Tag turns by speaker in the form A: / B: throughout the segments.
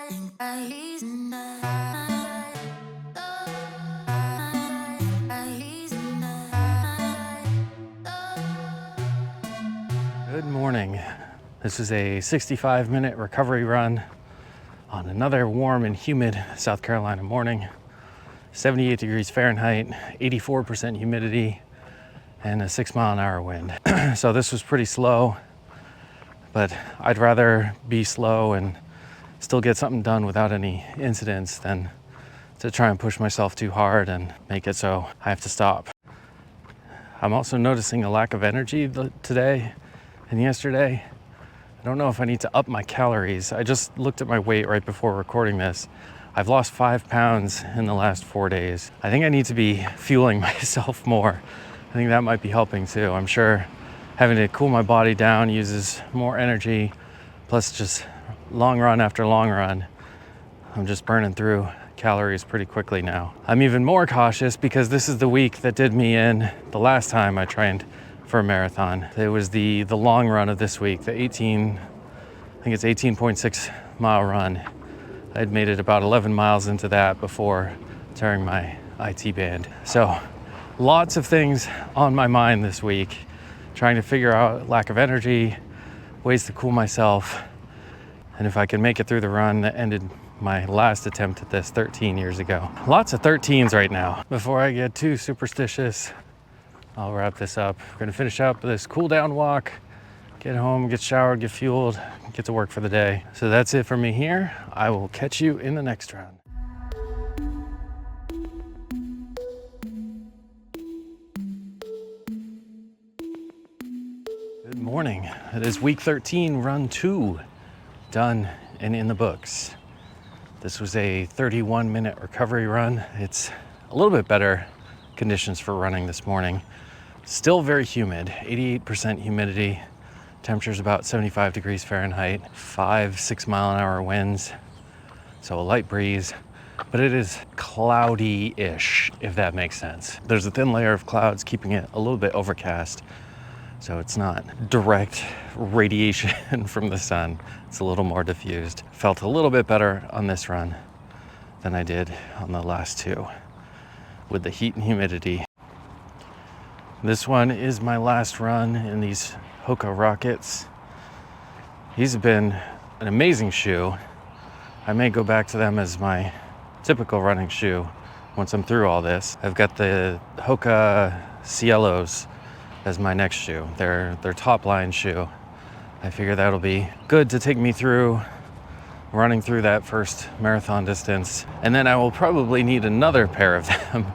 A: Good morning. This is a 65-minute recovery run on another warm and humid South Carolina morning. 78 degrees Fahrenheit, 84% humidity, and a 6-mile-an-hour wind. So this was pretty slow, but I'd rather be slow and still get something done without any incidents than to try and push myself too hard and make it so I have to stop. I'm also noticing a lack of energy today and yesterday. I don't know if I need to up my calories. I just looked at my weight right before recording this. I've lost 5 pounds in the last 4 days. I think I need to be fueling myself more. I think that might be helping too. I'm sure having to cool my body down uses more energy, plus just long run after long run, I'm just burning through calories pretty quickly now. I'm even more cautious because this is the week that did me in the last time I trained for a marathon. It was the long run of this week, the 18.6 mile run. I'd made it about 11 miles into that before tearing my IT band. So lots of things on my mind this week, trying to figure out lack of energy, ways to cool myself, and if I can make it through the run that ended my last attempt at this 13 years ago. Lots of 13s right now. Before I get too superstitious, I'll wrap this up. We're gonna finish up this cool down walk, get home, get showered, get fueled, get to work for the day. So that's it for me here. I will catch you in the next round. Good morning. It is week 13, run 2, done and in the books. This was a 31-minute recovery run. It's a little bit better conditions for running this morning. Still very humid, 88% humidity. Temperature's about 75 degrees Fahrenheit, 5-6 mile an hour winds. So a light breeze, but it is cloudy-ish, if that makes sense. There's a thin layer of clouds keeping it a little bit overcast. So it's not direct radiation from the sun. It's a little more diffused. Felt a little bit better on this run than I did on the last two with the heat and humidity. This one is my last run in these Hoka Rockets. These have been an amazing shoe. I may go back to them as my typical running shoe once I'm through all this. I've got the Hoka Cielos as my next shoe, their top line shoe. I figure that'll be good to take me through running through that first marathon distance. And then I will probably need another pair of them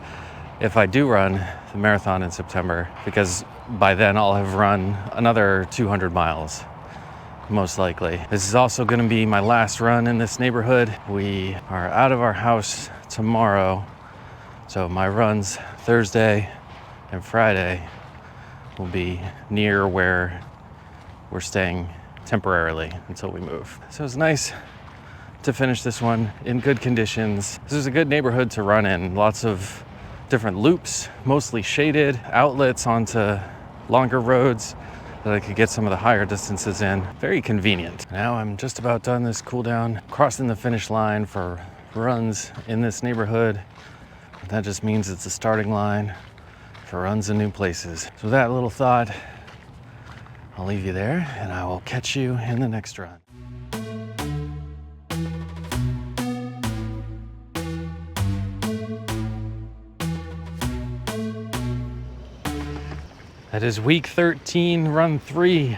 A: if I do run the marathon in September, because by then I'll have run another 200 miles, most likely. This is also gonna be my last run in this neighborhood. We are out of our house tomorrow, so my runs Thursday and Friday will be near where we're staying temporarily until we move. So it's nice to finish this one in good conditions. This is a good neighborhood to run in. Lots of different loops, mostly shaded, outlets onto longer roads that I could get some of the higher distances in. Very convenient. Now I'm just about done this cool down, crossing the finish line for runs in this neighborhood. That just means it's a starting line for runs in new places. So with that little thought, I'll leave you there and I will catch you in the next run. That is week 13, run 3,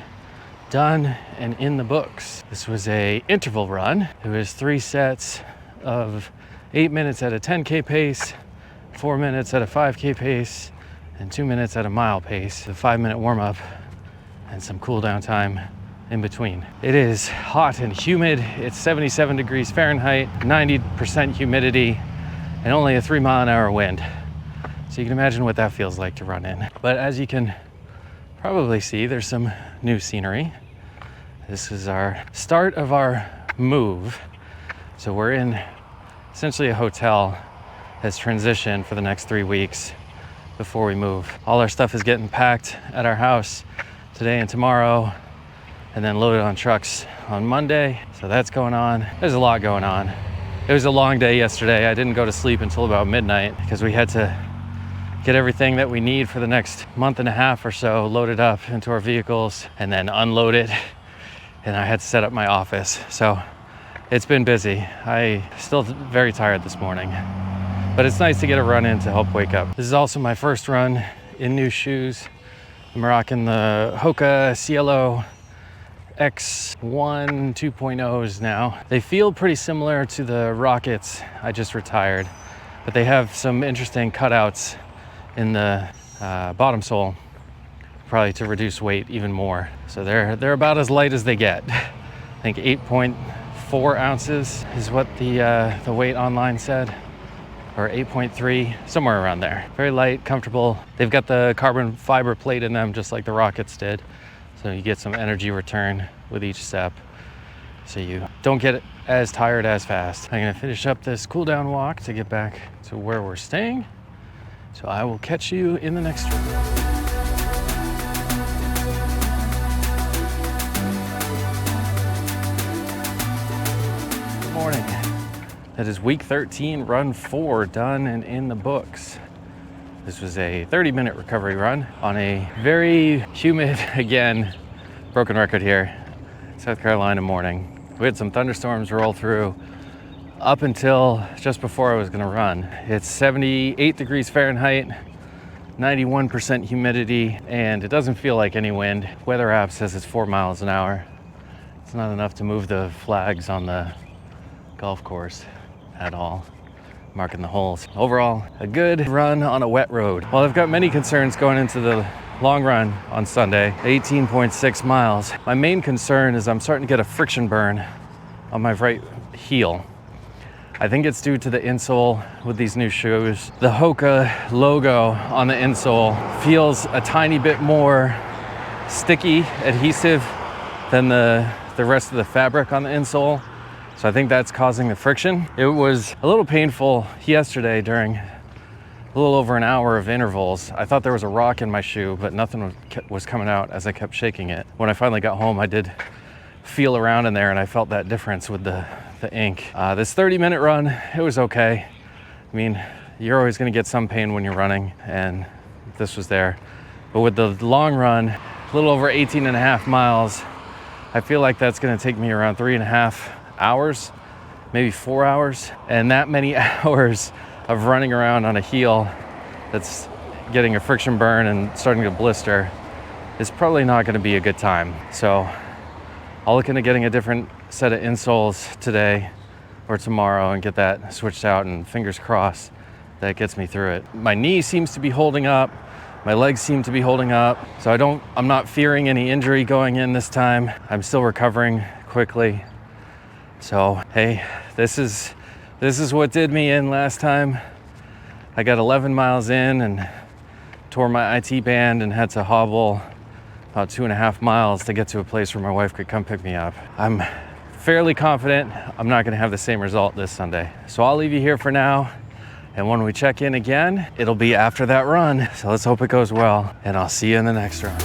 A: done and in the books. This was a interval run. It was 3 sets of 8 minutes at a 10K pace, 4 minutes at a 5K pace, and 2 minutes at a mile pace, a 5-minute warm-up, and some cool down time in between. It is hot and humid. It's 77 degrees Fahrenheit, 90% humidity, and only a 3 mile an hour wind. So you can imagine what that feels like to run in. But as you can probably see, there's some new scenery. This is our start of our move. So we're in essentially a hotel has transitioned for the next 3 weeks before we move. All our stuff is getting packed at our house today and tomorrow. and then loaded on trucks on Monday. So that's going on. There's a lot going on. It was a long day yesterday. I didn't go to sleep until about midnight because we had to get everything that we need for the next month and a half or so loaded up into our vehicles and then unload it. And I had to set up my office. So it's been busy. I still very tired this morning, but it's nice to get a run in to help wake up. This is also my first run in new shoes. I'm rocking the Hoka Cielo X1 2.0s now. They feel pretty similar to the Rockets I just retired, but they have some interesting cutouts in the bottom sole, probably to reduce weight even more. So they're about as light as they get. I think 8.4 ounces is what the weight online said, or 8.3, somewhere around there. Very light, comfortable. They've got the carbon fiber plate in them, just like the Rockets did. So you get some energy return with each step, so you don't get as tired as fast. I'm gonna finish up this cool down walk to get back to where we're staying. So I will catch you in the next one. Good morning. That is week 13, run 4, done and in the books. This was a 30-minute recovery run on a very humid, again, broken record here, South Carolina morning. We had some thunderstorms roll through up until just before I was gonna run. It's 78 degrees Fahrenheit, 91% humidity, and it doesn't feel like any wind. Weather app says it's 4 miles an hour. It's not enough to move the flags on the golf course at all, marking the holes. Overall, a good run on a wet road. Well, I've got many concerns going into the long run on Sunday, 18.6 miles. My main concern is I'm starting to get a friction burn on my right heel. I think it's due to the insole with these new shoes. The Hoka logo on the insole feels a tiny bit more sticky, adhesive than the rest of the fabric on the insole. So I think that's causing the friction. It was a little painful yesterday during a little over an hour of intervals. I thought there was a rock in my shoe, but nothing was coming out as I kept shaking it. When I finally got home, I did feel around in there and I felt that difference with the ink. This 30-minute run, it was okay. I mean, you're always gonna get some pain when you're running, and this was there. But with the long run, a little over 18 and a half miles, I feel like that's gonna take me around 3.5 hours, maybe 4 hours. And that many hours of running around on a heel that's getting a friction burn and starting to blister is probably not gonna be a good time. So I'll look into getting a different set of insoles today or tomorrow and get that switched out, and fingers crossed that gets me through it. My knee seems to be holding up. My legs seem to be holding up. So I'm not fearing any injury going in this time. I'm still recovering quickly. So, hey, this is what did me in last time. I got 11 miles in and tore my IT band and had to hobble about 2.5 miles to get to a place where my wife could come pick me up. I'm fairly confident I'm not gonna have the same result this Sunday. So I'll leave you here for now. And when we check in again, it'll be after that run. So let's hope it goes well, and I'll see you in the next run.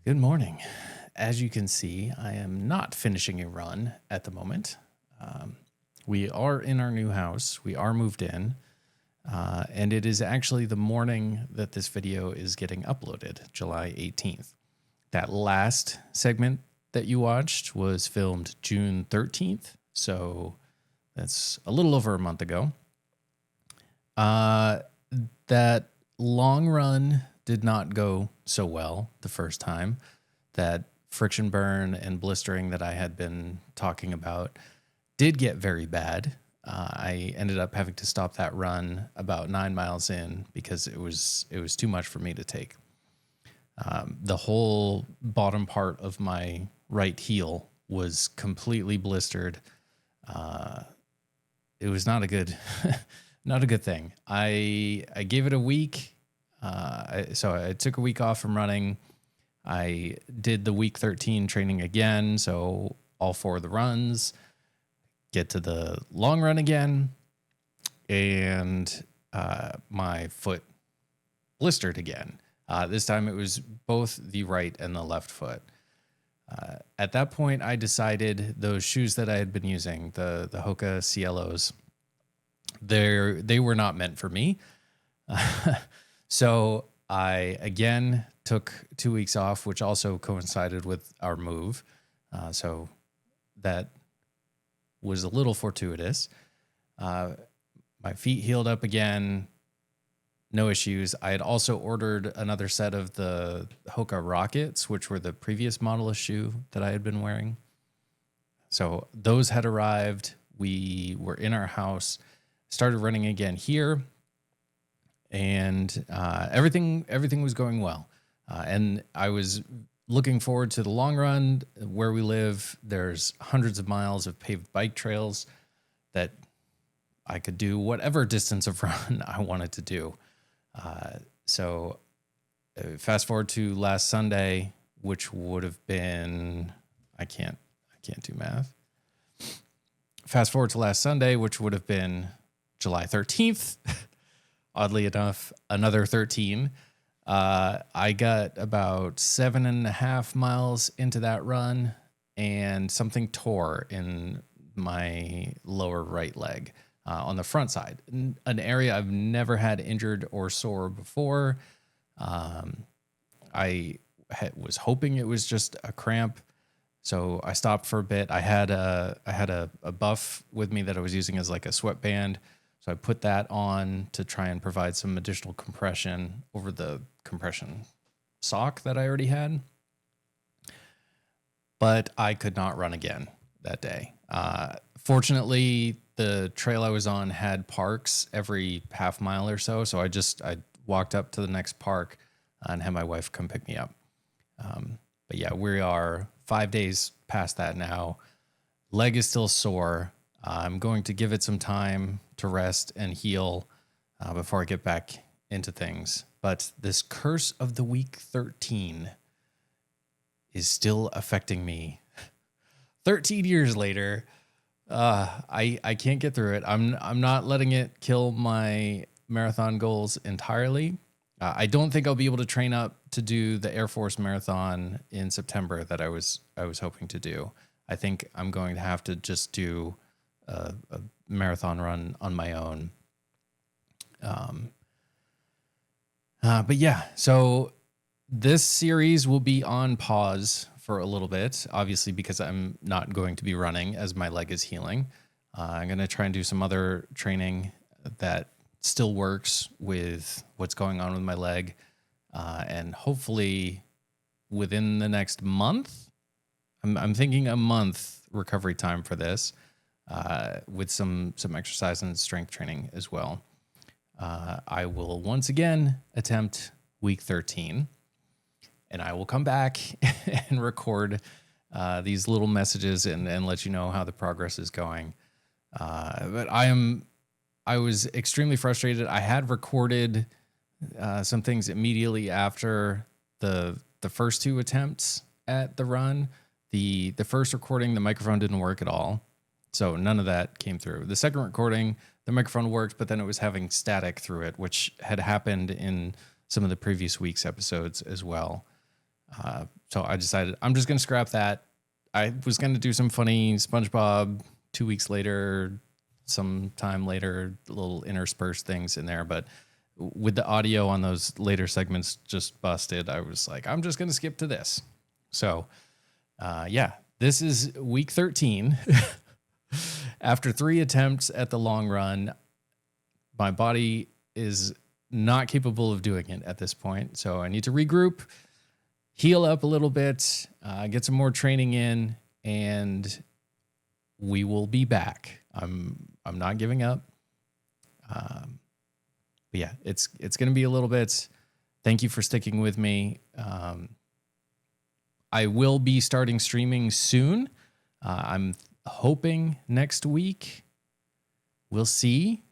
A: Good morning. As you can see, I am not finishing a run at the moment. We are in our new house. We are moved in. And it is actually the morning that this video is getting uploaded, July 18th. That last segment that you watched was filmed June 13th. So that's a little over a month ago. That long run did not go so well the first time. That friction burn and blistering that I had been talking about did get very bad. I ended up having to stop that run about 9 miles in because it was too much for me to take. The whole bottom part of my right heel was completely blistered. It was not a good, not a good thing. I gave it a week. So I took a week off from running. I did the week 13 training again. So all 4 of the runs, get to the long run again. and my foot blistered again. This time it was both the right and the left foot. At that point, I decided those shoes that I had been using, the Hoka Cielos, they were not meant for me. So I again took 2 weeks off, which also coincided with our move. So that was a little fortuitous. My feet healed up again. No issues. I had also ordered another set of the Hoka Rockets, which were the previous model of shoe that I had been wearing. So those had arrived. We were in our house, started running again here, and everything was going well. And I was looking forward to the long run. Where we live, there's hundreds of miles of paved bike trails that I could do whatever distance of run I wanted to do. So fast forward to last Sunday, which would have been, I can't do math. Fast forward to last Sunday, which would have been July 13th. Oddly enough, another 13. I got about 7.5 miles into that run and something tore in my lower right leg. On the front side, an area I've never had injured or sore before. I was hoping it was just a cramp, so I stopped for a bit. I had a buff with me that I was using as like a sweatband, so I put that on to try and provide some additional compression over the compression sock that I already had. But I could not run again that day. Fortunately, the trail I was on had parks every half mile or so. So I walked up to the next park and had my wife come pick me up. But yeah, we are 5 days past that now. Leg is still sore. I'm going to give it some time to rest and heal before I get back into things. But this curse of the week 13 is still affecting me. 13 years later, I can't get through it. I'm not letting it kill my marathon goals entirely. I don't think I'll be able to train up to do the Air Force Marathon in September that I was hoping to do. I think I'm going to have to just do a marathon run on my own. But yeah, so this series will be on pause for a little bit, obviously, because I'm not going to be running as my leg is healing. I'm going to try and do some other training that still works with what's going on with my leg. And hopefully within the next month, I'm thinking a month recovery time for this, with some exercise and strength training as well. I will once again attempt week 13. And I will come back and record these little messages and let you know how the progress is going. But I was extremely frustrated. I had recorded some things immediately after the first two attempts at the run. The first recording, the microphone didn't work at all. So none of that came through. The second recording, the microphone worked, but then it was having static through it, which had happened in some of the previous week's episodes as well. So I decided I'm just going to scrap that. I was going to do some funny SpongeBob 2 weeks later, some time later, little interspersed things in there. But with the audio on those later segments just busted, I was like, I'm just going to skip to this. So, yeah, this is week 13. After 3 attempts at the long run, my body is not capable of doing it at this point. So I need to regroup, heal up a little bit, get some more training in, and we will be back. I'm not giving up. But yeah, it's going to be a little bit. Thank you for sticking with me. I will be starting streaming soon. I'm hoping next week. We'll see.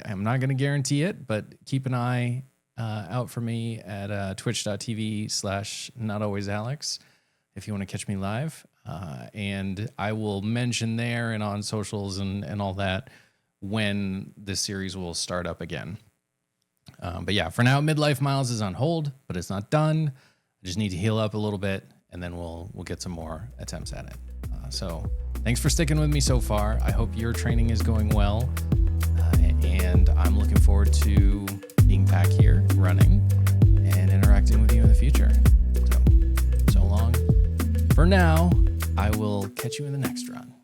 A: I'm not going to guarantee it, but keep an eye out for me at twitch.tv/notalwaysalex if you want to catch me live. And I will mention there and on socials and all that when this series will start up again. But yeah, for now, Midlife Miles is on hold, but it's not done. I just need to heal up a little bit, and then we'll get some more attempts at it. So thanks for sticking with me so far. I hope your training is going well, and I'm looking forward to being back here running and interacting with you in the future. So long. For now, I will catch you in the next run.